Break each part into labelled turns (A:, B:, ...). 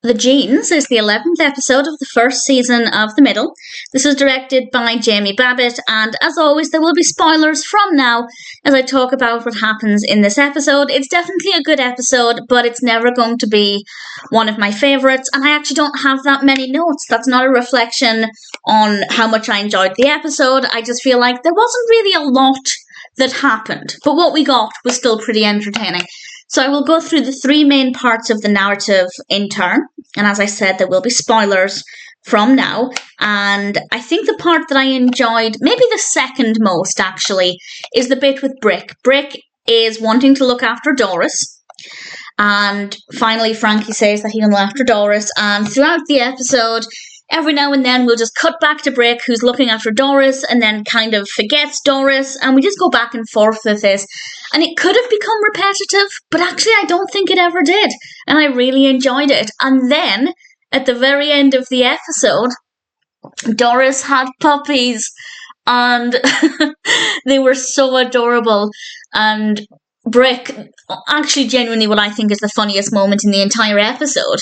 A: The Genes is the 11th episode of the first season of The Middle. This is directed by Jamie Babbit, and as always, there will be spoilers from now as I talk about what happens in this episode. It's definitely a good episode, but it's never going to be one of my favourites, and I actually don't have that many notes. That's not a reflection on how much I enjoyed the episode. I just feel like there wasn't really a lot that happened, but what we got was still pretty entertaining. So I will go through the three main parts of the narrative in turn. And as I said, there will be spoilers from now. And I think the part that I enjoyed, maybe the second most actually, is the bit with Brick. Brick is wanting to look after Doris. And finally, Frankie says that he can look after Doris. And throughout the episode, every now and then we'll just cut back to Brick, who's looking after Doris, and then kind of forgets Doris, and we just go back and forth with this. And it could have become repetitive, but actually I don't think it ever did. And I really enjoyed it. And then, at the very end of the episode, Doris had puppies, and they were so adorable. And Brick, actually genuinely what I think is the funniest moment in the entire episode,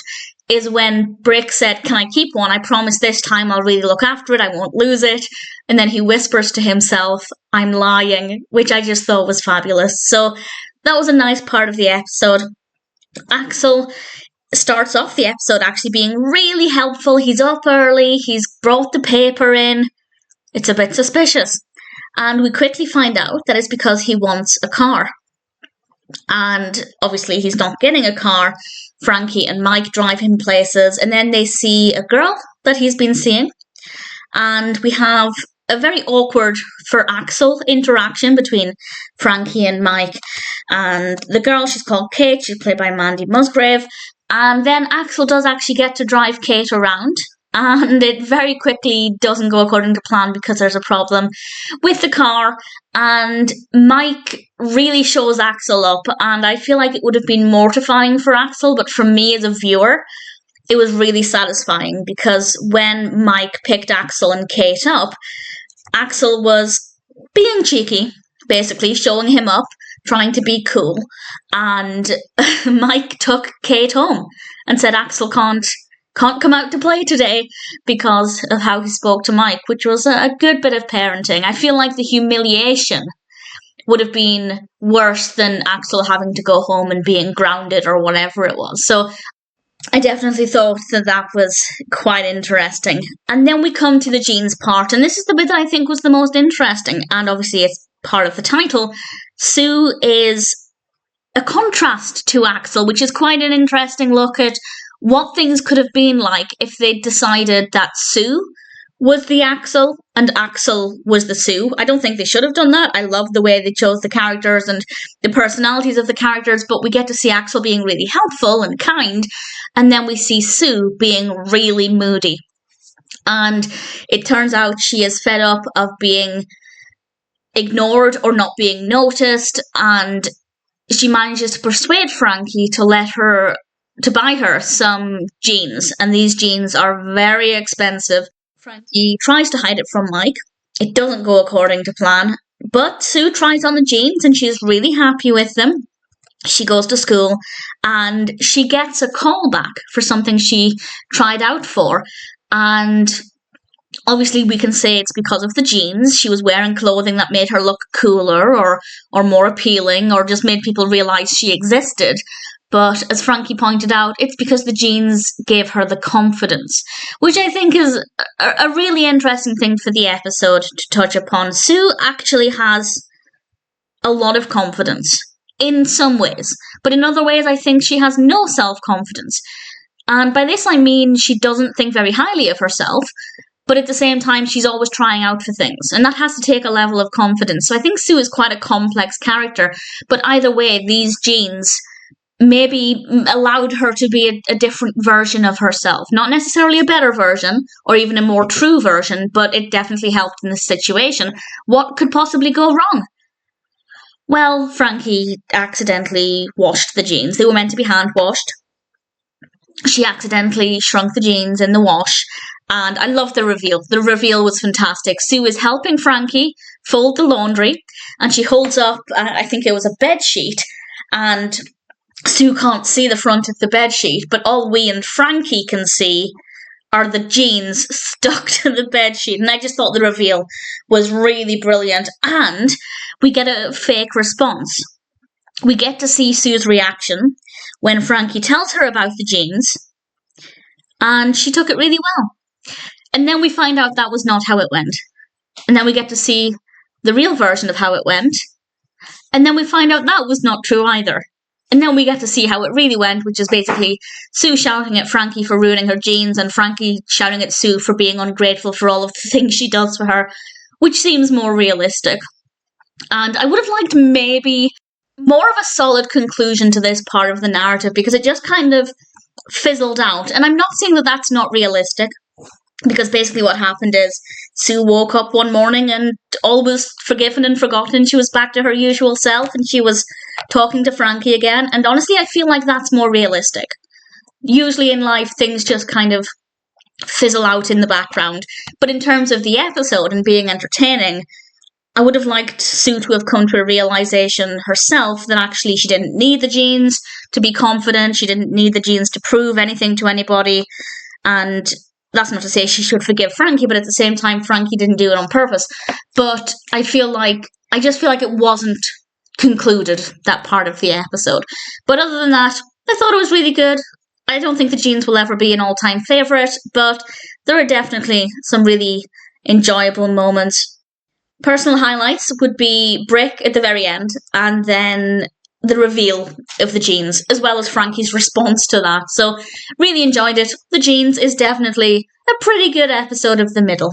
A: is when Brick said, "Can I keep one? I promise this time I'll really look after it, I won't lose it." And then he whispers to himself, "I'm lying," which I just thought was fabulous. So that was a nice part of the episode. Axel starts off the episode actually being really helpful. He's up early, he's brought the paper in. It's a bit suspicious. And we quickly find out that it's because he wants a car. And obviously he's not getting a car. Frankie and Mike drive him places, and then they see a girl that he's been seeing. And we have a very awkward, for Axel, interaction between Frankie and Mike. And the girl, she's called Kate, she's played by Mandy Musgrave. And then Axel does actually get to drive Kate around. And it very quickly doesn't go according to plan because there's a problem with the car. And Mike really shows Axel up. And I feel like it would have been mortifying for Axel. But for me as a viewer, it was really satisfying. Because when Mike picked Axel and Kate up, Axel was being cheeky, basically, showing him up, trying to be cool. And Mike took Kate home and said Axel can't come out to play today because of how he spoke to Mike, which was a good bit of parenting. I feel like the humiliation would have been worse than Axel having to go home and being grounded or whatever it was. So I definitely thought that was quite interesting. And then we come to the Genes part, and this is the bit that I think was the most interesting, and obviously it's part of the title. Sue is a contrast to Axel, which is quite an interesting look at what things could have been like if they decided that Sue was the Axel and Axel was the Sue. I don't think they should have done that. I love the way they chose the characters and the personalities of the characters, but we get to see Axel being really helpful and kind, and then we see Sue being really moody. And it turns out she is fed up of being ignored or not being noticed, and she manages to persuade Frankie to buy her some jeans, and these jeans are very expensive. Frankie tries to hide it from Mike. It doesn't go according to plan, but Sue tries on the jeans and she's really happy with them. She goes to school and she gets a call back for something she tried out for, and obviously we can say it's because of the jeans. She was wearing clothing that made her look cooler or more appealing, or just made people realise she existed. But as Frankie pointed out, it's because the jeans gave her the confidence, which I think is a really interesting thing for the episode to touch upon. Sue actually has a lot of confidence in some ways, but in other ways I think she has no self-confidence. And by this I mean she doesn't think very highly of herself, but at the same time she's always trying out for things, and that has to take a level of confidence. So I think Sue is quite a complex character, but either way, these jeans maybe allowed her to be a different version of herself. Not necessarily a better version, or even a more true version, but it definitely helped in this situation. What could possibly go wrong? Well, Frankie accidentally washed the jeans. They were meant to be hand-washed. She accidentally shrunk the jeans in the wash, and I love the reveal. The reveal was fantastic. Sue is helping Frankie fold the laundry, and she holds up, I think it was a bed sheet, and Sue can't see the front of the bedsheet, but all we and Frankie can see are the jeans stuck to the bedsheet. And I just thought the reveal was really brilliant. And we get a fake response. We get to see Sue's reaction when Frankie tells her about the jeans, and she took it really well. And then we find out that was not how it went. And then we get to see the real version of how it went. And then we find out that was not true either. And then we get to see how it really went, which is basically Sue shouting at Frankie for ruining her jeans and Frankie shouting at Sue for being ungrateful for all of the things she does for her, which seems more realistic. And I would have liked maybe more of a solid conclusion to this part of the narrative, because it just kind of fizzled out. And I'm not saying that that's not realistic, because basically what happened is Sue woke up one morning and all was forgiven and forgotten. She was back to her usual self and she was talking to Frankie again. And honestly, I feel like that's more realistic. Usually in life, things just kind of fizzle out in the background. But in terms of the episode and being entertaining, I would have liked Sue to have come to a realization herself that actually she didn't need the jeans to be confident. She didn't need the jeans to prove anything to anybody. And that's not to say she should forgive Frankie, but at the same time, Frankie didn't do it on purpose. But I just feel like it wasn't concluded, that part of the episode. But other than that, I thought it was really good. I don't think the jeans will ever be an all-time favourite, but there are definitely some really enjoyable moments. Personal highlights would be Brick at the very end, and then the reveal of the jeans, as well as Frankie's response to that. So, really enjoyed it. The jeans is definitely a pretty good episode of The Middle.